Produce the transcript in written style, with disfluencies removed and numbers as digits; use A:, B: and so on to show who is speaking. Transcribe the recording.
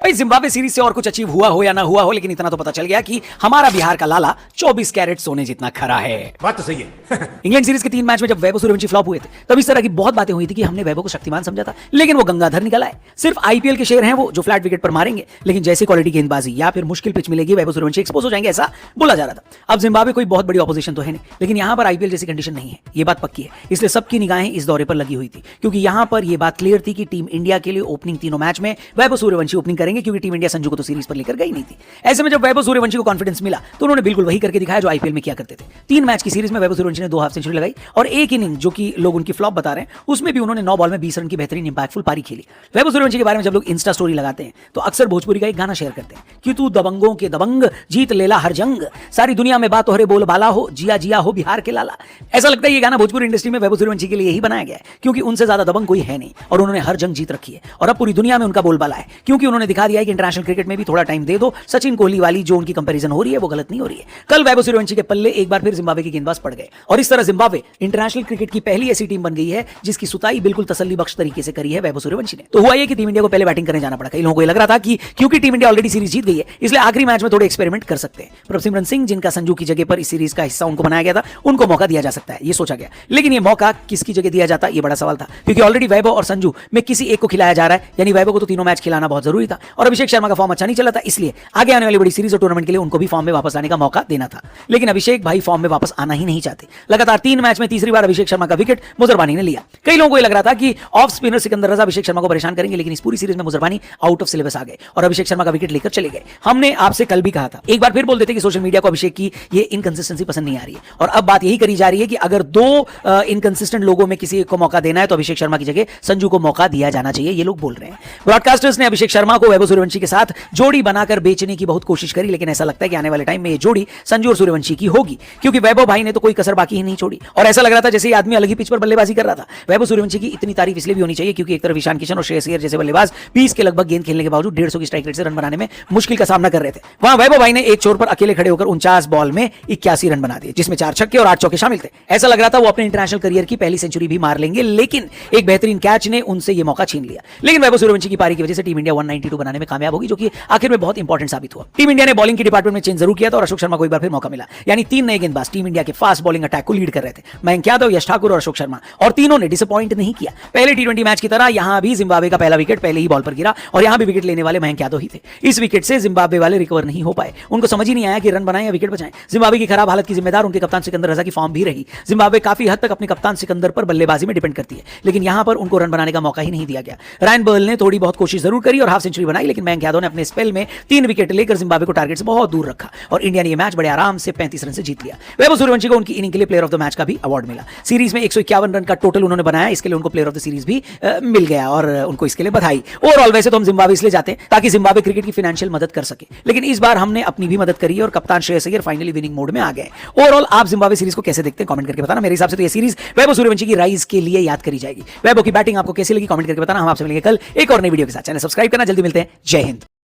A: भाई Zimbabwe series से और कुछ अचीव हुआ हो या ना हुआ हो, लेकिन इतना तो पता चल गया कि हमारा बिहार का लाला 24 कैरेट सोने जितना खरा है।
B: बात तो सही है।
A: इंग्लैंड सीरीज के 3 मैच में जब वैभव सूर्यवंशी फ्लॉप हुए थे, तब इस तरह की बहुत बातें हुई थी कि हमने वैभव को शक्तिमान समझा था, लेकिन वो गंगाधर निकला है। सिर्फ आईपीएल के शेर हैं वो, जो फ्लैट विकेट पर मारेंगे, लेकिन जैसी क्वालिटी गेंदबाजी या फिर मुश्किल पिच मिलेगी वैभव सूर्यवंशी एक्सपोज हो जाएंगे, ऐसा बोला जा रहा था। अब जिम्बाब्वे कोई बहुत बड़ी ऑपोजिशन तो है नहीं, लेकिन यहां पर आईपीएल जैसी कंडीशन नहीं है, ये बात पक्की है। इसलिए सबकी निगाहें इस दौरे पर लगी हुई थी, क्योंकि यहां पर यह बात क्लियर थी कि टीम इंडिया के लिए ओपनिंग तीनों मैच में वैभव सूर्यवंशी ओपनिंग करेंगे, क्योंकि टीम इंडिया संजू को तो सीरीज पर लेकर गई नहीं थी। ऐसे में जब वैभव सूर्यवंशी को कॉन्फिडेंस मिला तो उन्होंने बिल्कुल वही करके दिखाया जो आईपीएल में किया करते थे। 3 मैच की सीरीज में वैभव सूर्यवंशी ने 2 हाफ सेंचुरी लगाई और एक इनिंग जो कि लोग उनकी फ्लॉप बता रहे हैं, उसमें भी उन्होंने 9 बॉल में 20 रन की बेहतरीन इंपैक्टफुल पारी खेली। वैभव सूर्यवंशी के बारे में जब लोग इंस्टा स्टोरी लगाते हैं तो अक्सर भोजपुरी का एक गाना शेयर करते हैं कि तू दबंगों के दबंग, जीत लेला हर जंग, सारी दुनिया में बात तोहरे बोल बाला हो, जिया जिया हो बिहार के लाला। ऐसा लगता है ये गाना भोजपुरी इंडस्ट्री में वैभव सूर्यवंशी के लिए ही बनाया गया है, क्योंकि उनसे ज्यादा दबंग कोई है नहीं और उन्होंने हर जंग जीत रखी है और अब पूरी दुनिया में उनका बोलबाला है, क्योंकि उन्होंने दिखा दिया है कि इंटरनेशनल क्रिकेट में भी थोड़ा टाइम दे दो। सचिन कोहली वाली जो उनकी कंपैरिजन हो रही है वो गलत नहीं हो रही है। कल वैभव सूर्यवंशी के पल्ले एक बार फिर जिम्बाब्वे के गेंदबाज पड़ गए और इस तरह जिम्बाब्वे इंटरनेशनल क्रिकेट की पहली ऐसी टीम बन गई है जिसकी सुताई बिल्कुल तसल्ली बख्श तरीके से करी है वैभव सूर्यवंशी ने। तो हुआ ये कि टीम इंडिया को पहले बैटिंग करने जाना पड़ा। कई लोगों को ये लग रहा था कि क्योंकि टीम इंडिया ऑलरेडी सीरीज जीत गई है, इसलिए आखिरी मैच में थोड़े एक्सपेरिमेंट कर सकते हैं। प्रभसिमरन सिंह, जिनका संजू की जगह पर इस सीरीज का हिस्सा उनको बनाया गया था, उनको मौका दिया जा सकता है, ये सोचा गया। लेकिन ये मौका किसकी जगह दिया जाता, ये बड़ा सवाल था, क्योंकि ऑलरेडी वैभव और संजू में किसी एक को खिलाया जा रहा है, यानी वैभव को तो तीनों मैच खिलाना बहुत जरूरी था और अभिषेक शर्मा का फॉर्म अच्छा नहीं चला था, इसलिए आगे आने वाली बड़ी सीरीज और टूर्नामेंट के लिए उनको भी फॉर्म में वापस आने का मौका देना था। लेकिन अभिषेक भाई फॉर्म में वापस आना ही नहीं चाहते। लगातार 3 मैच में तीसरी बार अभिषेक शर्मा का विकेट मुजरबानी ने लिया। कई लोगों को लग रहा था कि ऑफ स्पिनर सिकंदर रजा अभिषेक शर्मा को परेशान करेंगे, लेकिन इस पूरी सीरीज में मुजरबानी आउट ऑफ सिलेबस आ गए और अभिषेक शर्मा का विकेट लेकर चले गए। हमने आपसे कल भी कहा था, एक बार फिर बोल देते कि सोशल मीडिया को अभिषेक की ये इनकंसिस्टेंसी पसंद नहीं आ रही है और अब बात यही करी जा रही है कि अगर 2 इनकंसिस्टेंट लोगों में किसी एक को मौका देना है तो अभिषेक शर्मा की जगह संजू को मौका दिया जाना चाहिए, ये लोग बोल रहे हैं। ब्रॉडकास्टर्स ने अभिषेक शर्मा को वैभव सूर्यवंशी के साथ जोड़ी बनाकर बेचने की बहुत कोशिश करी, लेकिन ऐसा लगता है कि आने वाले टाइम में ये जोड़ी संजू और सूर्यवंशी की होगी, क्योंकि वैभव भाई ने तो कोई कसर बाकी ही नहीं छोड़ी और ऐसा लग रहा था जैसे ये आदमी अलग ही पिच पर बल्लेबाजी कर रहा था। वैभव सूर्यवंशी की इतनी तारीफ इसलिए भी होनी चाहिए क्योंकि एक तरफ ईशान किशन और श्रेयस अय्यर जैसे बल्लेबाज 20 के लगभग गेंद खेलने के बावजूद 150 की स्ट्राइक रेट से रन बनाने में मुश्किल का सामना कर रहे थे। वहां वैभव भाई ने एक छोर पर अकेले खड़े होकर 49 बॉल में 81 रन बना दिए, जिसमें 4 छक्के और 8 चौके शामिल थे। ऐसा लग रहा था वो अपने इंटरनेशनल करियर की पहली सेंचुरी भी मार लेंगे, लेकिन एक बेहतरीन कैच ने उनसे ये मौका छीन लिया। लेकिन वैभव सूर्यवंशी की पारी की वजह से टीम इंडिया 192 बनाने में कामयाब होगी, जो कि आखिर में बहुत इंपॉर्टेंट साबित हुआ। टीम इंडिया ने बॉलिंग के डिपार्टमेंट में चेंज जरूर किया था और अशोक शर्मा को एक बार फिर मौका मिला, यानी 3 नए गेंदबाज टीम इंडिया के फास्ट बॉलिंग अटैक को लीड कर रहे थे। मयंक यादव, यश ठाकुर और अशोक शर्मा, और तीनों ने डिसअपॉइंट नहीं किया। पहले टी20 मैच की तरह यहां भी जिम्बाब्वे का पहला विकेट पहले ही बॉल पर गिरा और यहां भी विकेट लेने वाले मयंक यादव ही थे। इस विकेट से जिम्बाब्वे वाले रिकवर नहीं हो पाए, उनको समझ ही नहीं आया कि रन बनाएं या विकेट बचाएं। जिम्बाब्वे की खराब हालत की जिम्मेदार उनके कप्तान सिकंदर रजा की फॉर्म भी रही। जिम्बाब्वे काफी हद तक अपने कप्तान सिकंदर पर बल्लेबाजी में डिपेंड करती है, लेकिन यहां पर उनको रन बनाने का मौका ही नहीं दिया गया। रायन बर्ल ने थोड़ी बहुत कोशिश जरूर करी और हाफ सेंचुरी बनाई, लेकिन मयंक यादव ने अपने स्पेल में 3 विकेट लेकर जिम्बाब्वे को टारगेट से बहुत दूर रखा और इंडिया ने यह मैच बड़े आराम से 35 रन से जीत लिया। वैभव सूर्यवंशी को उनकी इनिंग के लिए प्लेयर ऑफ द मैच का भी अवार्ड मिला। सीरीज में 151 रन का टोटल उन्होंने बनाया, इसके लिए उनको प्लेयर ऑफ द सीरीज भी मिल गया और उनको इसके लिए बधाई। ओवरऑल वैसे तो हम जिम्बाब्वे इसलिए जाते हैं ताकि जिम्बाब्वे क्रिकेट की फाइनेंशियल मदद कर सके, लेकिन इस बार हमने अपनी भी मदद करी और कप्तान Shreyas Iyer finally winning mode में आ गए। ओवरऑल आप जिम्बाब्वे सीरीज को कैसे देखते हैं कमेंट करके बताना। मेरे हिसाब से तो ये सीरीज वैभव सूर्यवंशी की राइज के लिए याद करी जाएगी। वैभव की बैटिंग आपको कैसी लगी कमेंट करके बताना। हम आपसे मिलेंगे कल एक और नई वीडियो के साथ। चैनल सब्सक्राइब करना, जल्दी मिलते हैं। जय हिंद।